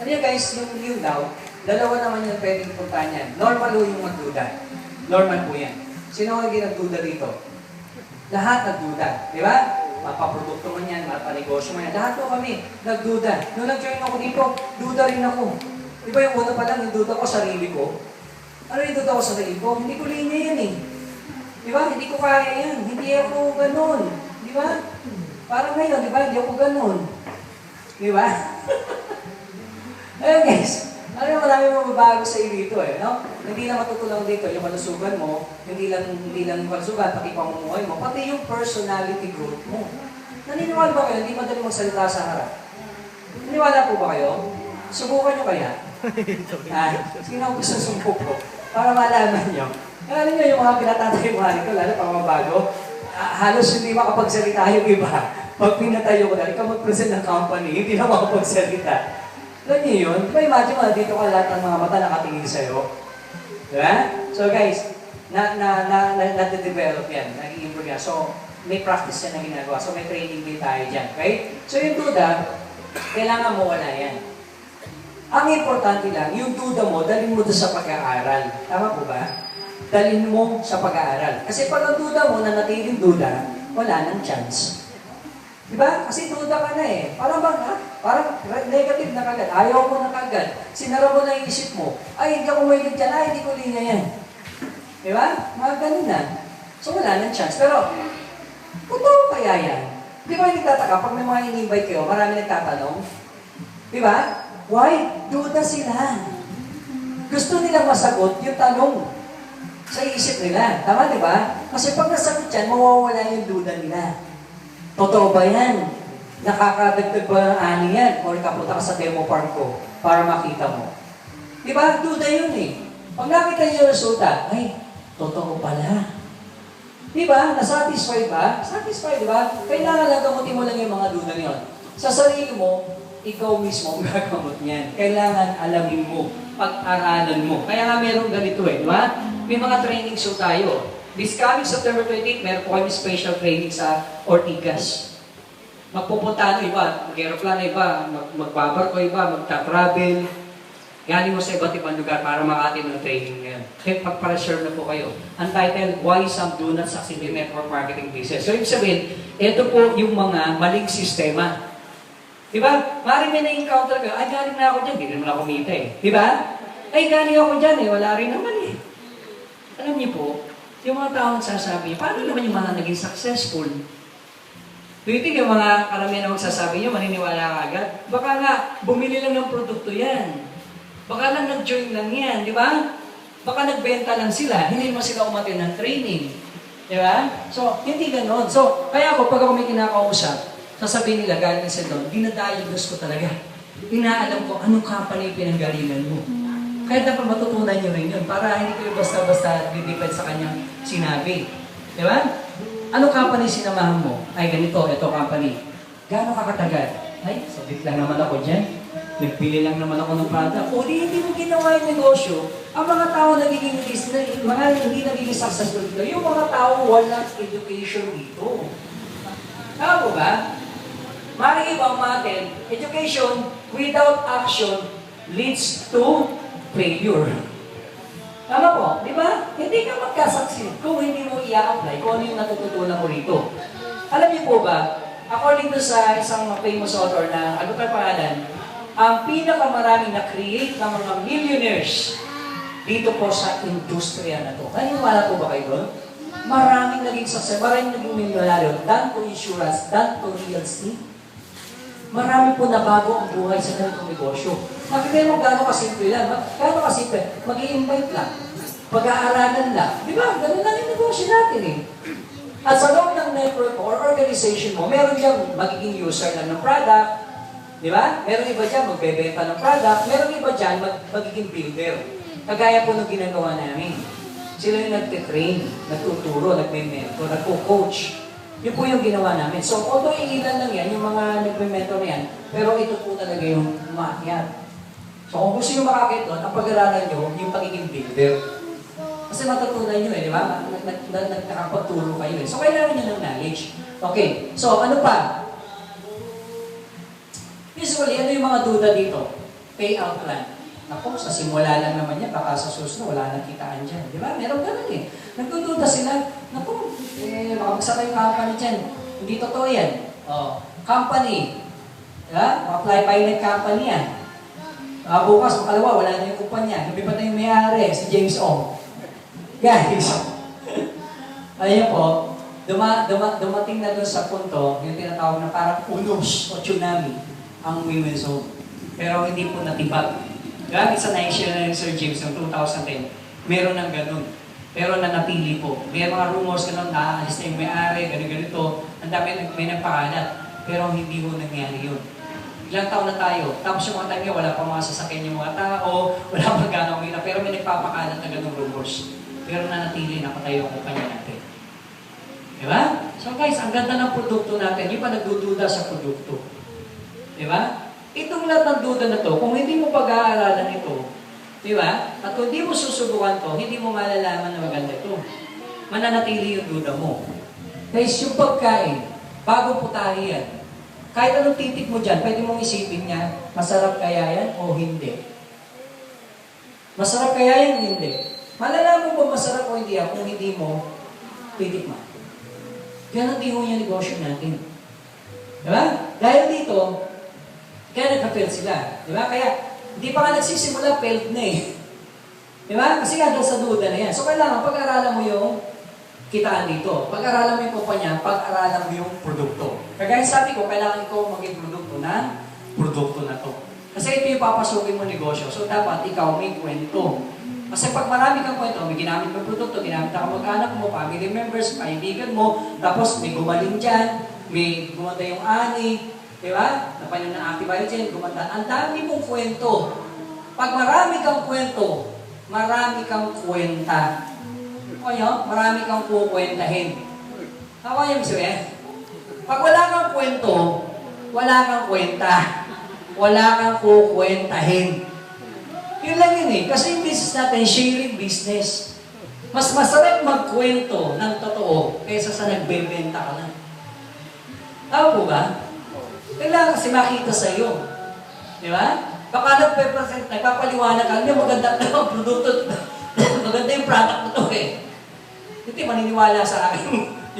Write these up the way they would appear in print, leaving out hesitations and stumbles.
Ano yan guys, yung doubt, dalawa naman yung pwedeng puntahan yan. Normal po yung magduda. Normal po yan. Sino ang hindi nagduda dito? Lahat nagduda. Di ba? Mapaprodukto man yan, mapanegosyo man yan. Lahat po kami nagduda. Nung nag-join ako dito, duda rin ako. Di ba yung una pa lang, yung duda ko, sarili ko? Ano yung duda ko sa sarili ko? Hindi ko linya yan eh. Di ba? Hindi ko kaya yan. Hindi ako ganun. Di ba? Parang ngayon, di ba? Hindi ako ganun. Di ba? Ayun guys, ano marami mababago sa iyo dito eh, no? Hindi lang matutulang dito yung kalusugan mo, hindi lang yung kalusugan, pati pamumuhay mo, pati yung personality growth mo. Naniniwala ba kayo? Hindi madali magsalita sa harap. Naniniwala po ba kayo? Subukan nyo kaya? Sino ang gusto sumbuk ko? Para malaman nyo. Alam nyo yung mga pinatatayuhan ko, lalo pang mabago, halos hindi makapagsalita yung iba. Pag pinatayo ko na, ikaw mag-present ng company, hindi na makapagsalita. Alam niyo yun? Di ba imagine mo, dito ka lahat ng mga mata nakatingin sa'yo? Diba? So guys, na-develop yan, nag-i-improve yan. So, may practice yan na ginagawa. So, may training din tayo dyan. Okay? So, yung duda, kailangan mo wala yan. Ang importante lang, yung duda mo, dalhin mo doon sa pag-aaral. Tama po ba? Dalhin mo sa pag-aaral. Kasi pag ang duda mo, nanatiling duda, wala nang chance. Diba? Kasi duda ka na eh. Parang parang negative na kagad. Ayaw mo na kagad. Sinara mo na yung isip mo. Ay, hindi ako mahilig dyan. Ay, hindi ko linya yan. Diba? Mga ganun na. So, wala nang chance. Pero, totoo kaya yan? Di ba yung nagtataka? Pag may mga in-invite kayo, marami nagtatanong. Diba? Why? Duda sila. Gusto nilang masagot yung tanong sa isip nila. Tama, diba? Kasi pag nasagot yan, mawawala yung duda nila. Totoo ba yan? Nakakadagdag ba ng ani yan? O ikapunta ka sa demo park ko para makita mo. Di ba? Duda yun eh. Pag nakita niyo yung resulta, ay, totoo pala. Di ba? Nasatisfied ba? Satisfied, di ba? Kailangan lang gamutin mo lang yung mga duda niyon. Sa sarili mo, ikaw mismo ang gagamot niyan. Kailangan alamin mo, pag-aralan mo. Kaya nga meron ganito eh, di ba? May mga training show tayo. This coming September 28, meron po kami special training sa Ortigas. Magpupunta iba, mag-aeroplano iba, magbabarko iba, magta-travel. Galing mo sa iba't ibang lugar para makatin ng training ngayon. Kaya pagpa-share na po kayo. Ang title, Why Some Do Not Succeed in Network Marketing Business. So, ibig sabihin, ito po yung mga maling sistema. Diba? Maring may na-encounter kayo, ay galing na ako dyan, hindi naman ako kumita eh. Diba? Ay galing ako dyan eh, wala rin naman eh. Alam niyo po, yung mga taong sasabi, paano naman yung mga naging successful? Do you think yung mga karamihan na magsasabi nyo, maniniwala ka agad? Baka nga, bumili lang ng produkto yan. Baka lang nag-join lang yan, di ba? Baka nagbenta lang sila, hindi mo sila umatin ng training. Di ba? So, hindi ganon. So, kaya ako, pag ako may kinakausap, sasabihin nila, galing sila doon, dinadiagnose ko talaga. Inaalam ko, anong company yung pinanggalingan mo. Kaya dapat matutunan nyo rin yun para hindi kayo basta-basta didepend sa kanyang sinabi. Di ba? Anong company sinamahan mo? Ay, ganito, ito company. Gaano kakatagal? Ay, sabit lang naman ako dyan. Nagpili lang naman ako ng product. O, hindi mo ginawa yung negosyo. Ang mga tao nagiging mga hindi nagiging successful dito. Yung mga tao walang education dito. Tama po ba? Maring ibang natin, education without action leads to failure. Tama po, di ba? Hindi ka magkasucceed kung hindi mo i-apply kung ano yung natututunan mo rito. Alam niyo po ba, according to sa isang famous author na ano pa pangalan, ang pinakamaraming na-create ng mga millionaires dito po sa industriya na to. Naniniwala po ba kayo doon? Maraming naging success, maraming naging milyonaryo, done to insurance, done to real estate. Marami po nabago ang buhay sa ganitong negosyo. Makikita mo gano'ng kasimple lang. Gano'ng kasimple? Mag-i-invite lang. Pag-aaralan lang. Di ba? Ganun lang yung negosyo natin eh. At sa loob ng network or organization mo, meron diyang magiging user lang ng product. Di ba? Meron iba dyan magbebenta ng product. Meron iba dyan magiging builder. Kagaya po ng ginagawa namin. Sila yung nagtitrain, nagtuturo, nagme-mentor, nagko-coach. Yun po yung ginawa namin. So, although ilan lang yan, yung mga nagme-mentor na yan, pero ito po talaga yung umakyat. So, kung gusto nyo makakit doon, ang pag-aralan nyo, yung pagiging builder. Kasi matutunan nyo eh, di ba? Nagkakapagturo kayo eh. So, kailangan nyo ng knowledge. Okay, so ano pa? Usually, ano yung mga duda dito? payout plan. Naku, sa simula lang naman yan, baka sa susunod wala nang kitaan dyan. Di ba? Meron ganun eh. Nagdududa sila, naku, baka magsaka yung company dyan. Hindi totoo yan. Oh, company. Diba? Apply pilot company yan. Bukas, makalawa, wala na yung kumpanya. Lumipat na yung may-ari, si James Ong. Guys, ayun po, dumating na doon sa punto, yung tinatawag na parang unos o tsunami, ang women's home. Pero hindi po natibag. Gamit sa na-share na yung Sir James noong 2010, meron ng ganun. Pero nanatili po. May mga rumors ganun, naaalis na yung may-ari, ganito. Ang dami may nagpakalat. Pero hindi mo nangyari yun. Ilang taon na tayo. Tapos yung mga time niya, wala pa mga sasakyan yung mga tao, wala pa gano'ng mila. Pero may nagpapakalat na ganung rumors. Pero nanatili, nakatayo ang kumpanya natin. Diba? So guys, ang ganda ng produkto natin. Yung pa nagdududa sa produkto. Diba? Itong lahat ng duda na to, kung hindi mo pag-aaralan ito, di ba? At kung hindi mo susubukan to, hindi mo malalaman na maganda ito. Mananatili yung duda mo. Guys, yung pagkain, bago putahe yan, kahit anong titik mo dyan, pwede mong isipin niya, masarap kaya yan o hindi. Masarap kaya yan o hindi. Malalaman mo masarap o hindi kung hindi mo titik mo. Ganon din yung negosyo natin. Di ba? Dahil dito, kaya nagka-fail sila. Di ba? Kaya, hindi pa nga nagsisimula, failed na eh. Di ba? Kasi nga doon sa duda na yan. So, kailangan pag-aralan mo yung kitaan dito. Pag-aralan mo yung kumpanya, pag-aralan mo yung produkto. Kagaya sabi ko, kailangan ikaw maging produkto ng produkto na to. Kasi ito yung papasukin mo negosyo. So, dapat ikaw may kwento. Kasi pag marami kang kwento, may ginamit mo produkto, ginamit ka mag-anak mo, family members, kaibigan mo, tapos may gumaling dyan, may gumanda yung ani, di ba? Napanyo ng antibiotic, gumanda. Ang dami mong kwento. Pag marami kang kwento, marami kang kwenta. Kaya, marami kang kukwentahin. Ako yung sabihin. Pag wala kang kwento, wala kang kwenta. Wala kang kukwentahin. Yun lang yun eh. Kasi yung business natin, sharing business. Mas masarap magkwento ng totoo kaysa sa nagbebenta ka lang. Tama po ba? Kailangan kasi makita sa iyo. Di ba? Baka nagpe-present, nagpapaliwanag ka, yung maganda ang produkto, maganda yung product na ito eh. Hindi maniniwala sa akin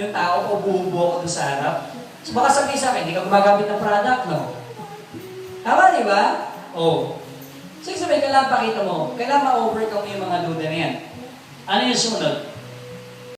yung tao o bubuo ko doon sa harap. So baka sabihin sa akin, hindi ka gumagamit ng product, no? Tama, di ba? Oo. So sabihin, kailangan pakita mo, kailangan ma-overcome yung mga duda na yan. Ano yung sunod?